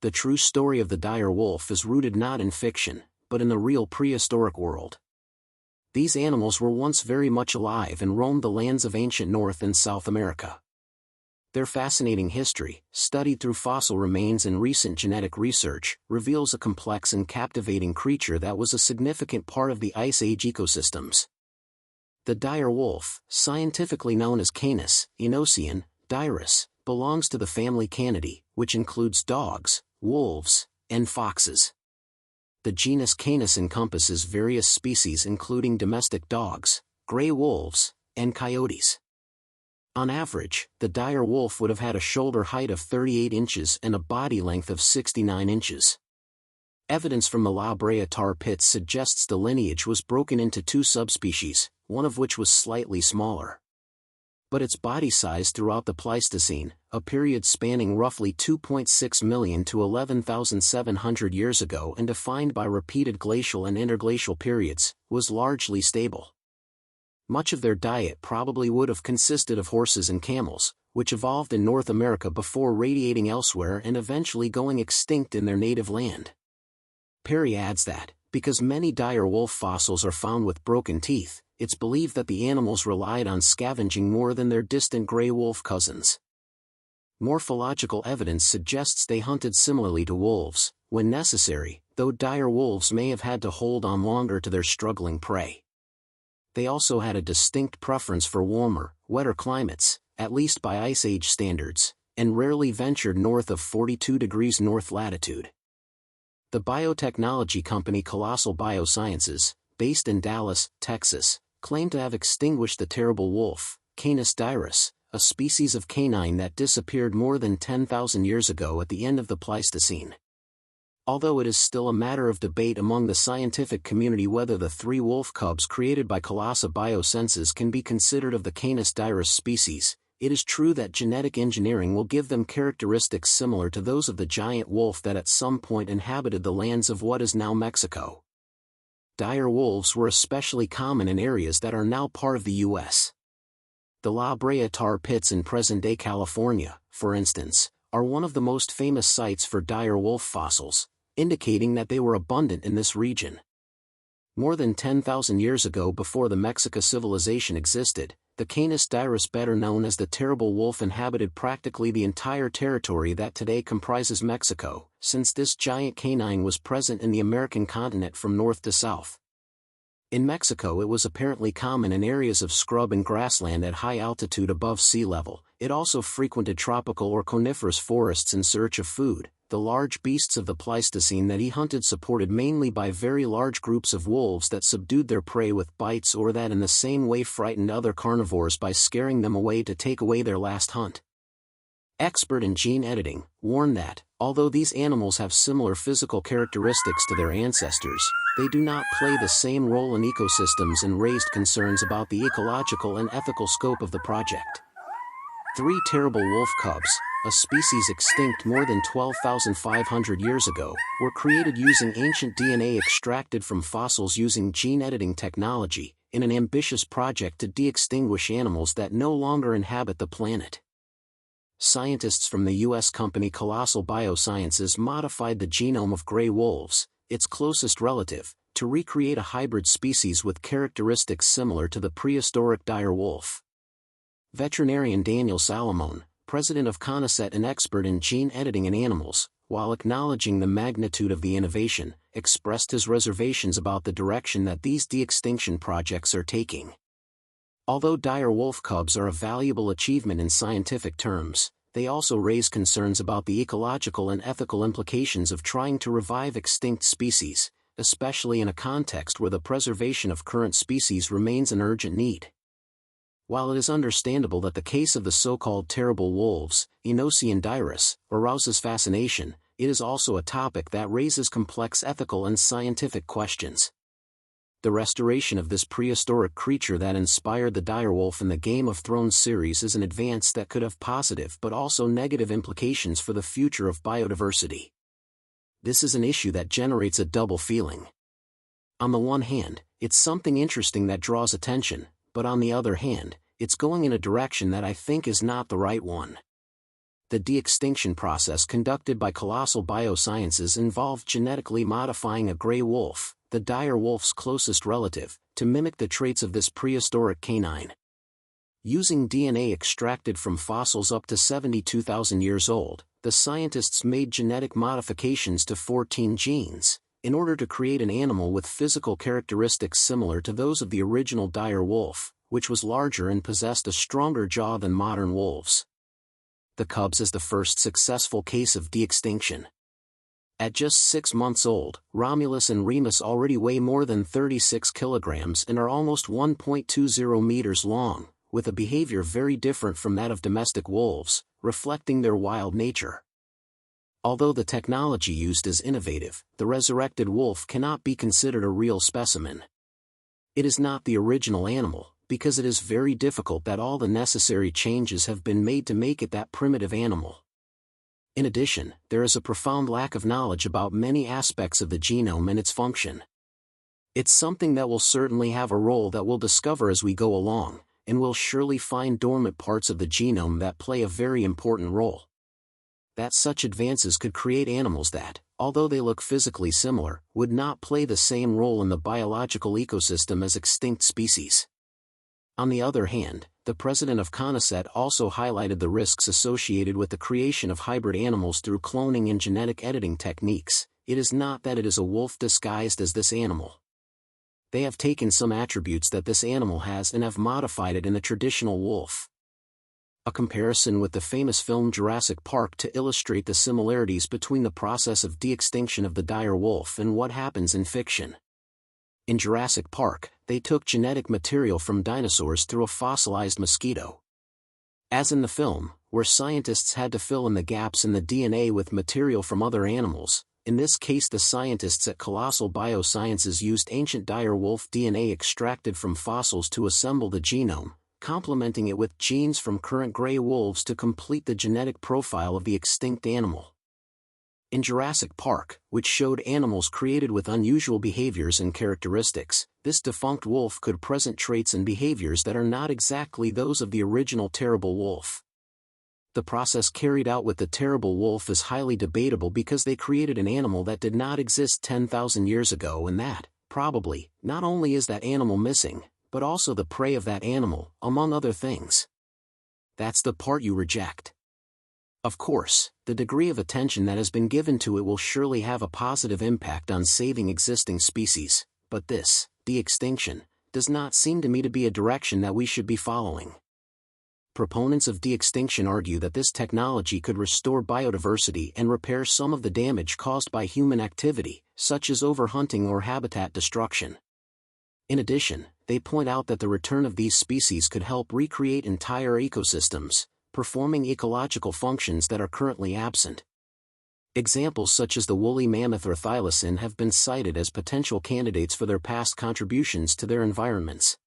The true story of the dire wolf is rooted not in fiction, but in the real prehistoric world. These animals were once very much alive and roamed the lands of ancient North and South America. Their fascinating history, studied through fossil remains and recent genetic research, reveals a complex and captivating creature that was a significant part of the Ice Age ecosystems. The dire wolf, scientifically known as Canis Enocean dirus, belongs to the family Canidae, which includes dogs, wolves, and foxes. The genus Canis encompasses various species including domestic dogs, gray wolves, and coyotes. On average, the dire wolf would have had a shoulder height of 38 inches and a body length of 69 inches. Evidence from the La Brea tar pits suggests the lineage was broken into two subspecies, one of which was slightly smaller. But its body size throughout the Pleistocene, a period spanning roughly 2.6 million to 11,700 years ago and defined by repeated glacial and interglacial periods, was largely stable. Much of their diet probably would have consisted of horses and camels, which evolved in North America before radiating elsewhere and eventually going extinct in their native land. Perry adds that, because many dire wolf fossils are found with broken teeth, it's believed that the animals relied on scavenging more than their distant gray wolf cousins. Morphological evidence suggests they hunted similarly to wolves, when necessary, though dire wolves may have had to hold on longer to their struggling prey. They also had a distinct preference for warmer, wetter climates, at least by Ice Age standards, and rarely ventured north of 42 degrees north latitude. The biotechnology company Colossal Biosciences, based in Dallas, Texas, claimed to have extinguished the terrible wolf, Canis dirus, a species of canine that disappeared more than 10,000 years ago at the end of the Pleistocene. Although it is still a matter of debate among the scientific community whether the three wolf cubs created by Colossal Biosciences can be considered of the Canis dirus species, it is true that genetic engineering will give them characteristics similar to those of the giant wolf that at some point inhabited the lands of what is now Mexico. Dire wolves were especially common in areas that are now part of the U.S. The La Brea tar pits in present-day California, for instance, are one of the most famous sites for dire wolf fossils, indicating that they were abundant in this region. More than 10,000 years ago, before the Mexica civilization existed, the Canis dirus, better known as the terrible wolf, inhabited practically the entire territory that today comprises Mexico, since this giant canine was present in the American continent from north to south. In Mexico, it was apparently common in areas of scrub and grassland at high altitude above sea level. It also frequented tropical or coniferous forests in search of food. The large beasts of the Pleistocene that he hunted supported mainly by very large groups of wolves that subdued their prey with bites or that in the same way frightened other carnivores by scaring them away to take away their last hunt. Expert in gene editing warn that, although these animals have similar physical characteristics to their ancestors, they do not play the same role in ecosystems and raised concerns about the ecological and ethical scope of the project. Three terrible wolf cubs, a species extinct more than 12,500 years ago, were created using ancient DNA extracted from fossils using gene editing technology, in an ambitious project to de-extinguish animals that no longer inhabit the planet. Scientists from the U.S. company Colossal Biosciences modified the genome of gray wolves, its closest relative, to recreate a hybrid species with characteristics similar to the prehistoric dire wolf. Veterinarian Daniel Salamone, president of Conicet and expert in gene editing in animals, while acknowledging the magnitude of the innovation, expressed his reservations about the direction that these de-extinction projects are taking. Although dire wolf cubs are a valuable achievement in scientific terms, they also raise concerns about the ecological and ethical implications of trying to revive extinct species, especially in a context where the preservation of current species remains an urgent need. While it is understandable that the case of the so-called terrible wolves, Enocean dirus, arouses fascination, it is also a topic that raises complex ethical and scientific questions. The restoration of this prehistoric creature that inspired the direwolf in the Game of Thrones series is an advance that could have positive but also negative implications for the future of biodiversity. This is an issue that generates a double feeling. On the one hand, it's something interesting that draws attention, but on the other hand, it's going in a direction that I think is not the right one. The de-extinction process conducted by Colossal Biosciences involved genetically modifying a gray wolf, the dire wolf's closest relative, to mimic the traits of this prehistoric canine. Using DNA extracted from fossils up to 72,000 years old, the scientists made genetic modifications to 14 genes, in order to create an animal with physical characteristics similar to those of the original dire wolf, which was larger and possessed a stronger jaw than modern wolves. The cubs is the first successful case of de-extinction. At just 6 months old, Romulus and Remus already weigh more than 36 kilograms and are almost 1.20 meters long, with a behavior very different from that of domestic wolves, reflecting their wild nature. Although the technology used is innovative, the resurrected wolf cannot be considered a real specimen. It is not the original animal, because it is very difficult that all the necessary changes have been made to make it that primitive animal. In addition, there is a profound lack of knowledge about many aspects of the genome and its function. It's something that will certainly have a role that we'll discover as we go along, and we'll surely find dormant parts of the genome that play a very important role. That such advances could create animals that, although they look physically similar, would not play the same role in the biological ecosystem as extinct species. On the other hand, the president of CONICET also highlighted the risks associated with the creation of hybrid animals through cloning and genetic editing techniques. It is not that it is a wolf disguised as this animal. They have taken some attributes that this animal has and have modified it in the traditional wolf. A comparison with the famous film Jurassic Park to illustrate the similarities between the process of de-extinction of the dire wolf and what happens in fiction. In Jurassic Park, they took genetic material from dinosaurs through a fossilized mosquito. As in the film, where scientists had to fill in the gaps in the DNA with material from other animals, in this case the scientists at Colossal Biosciences used ancient dire wolf DNA extracted from fossils to assemble the genome, complementing it with genes from current gray wolves to complete the genetic profile of the extinct animal. In Jurassic Park, which showed animals created with unusual behaviors and characteristics, this defunct wolf could present traits and behaviors that are not exactly those of the original terrible wolf. The process carried out with the terrible wolf is highly debatable because they created an animal that did not exist 10,000 years ago, and that, probably, not only is that animal missing, but also the prey of that animal, among other things. That's the part you reject. Of course, the degree of attention that has been given to it will surely have a positive impact on saving existing species, but this, de-extinction, does not seem to me to be a direction that we should be following. Proponents of de-extinction argue that this technology could restore biodiversity and repair some of the damage caused by human activity, such as overhunting or habitat destruction. In addition, they point out that the return of these species could help recreate entire ecosystems, performing ecological functions that are currently absent. Examples such as the woolly mammoth or thylacine have been cited as potential candidates for their past contributions to their environments.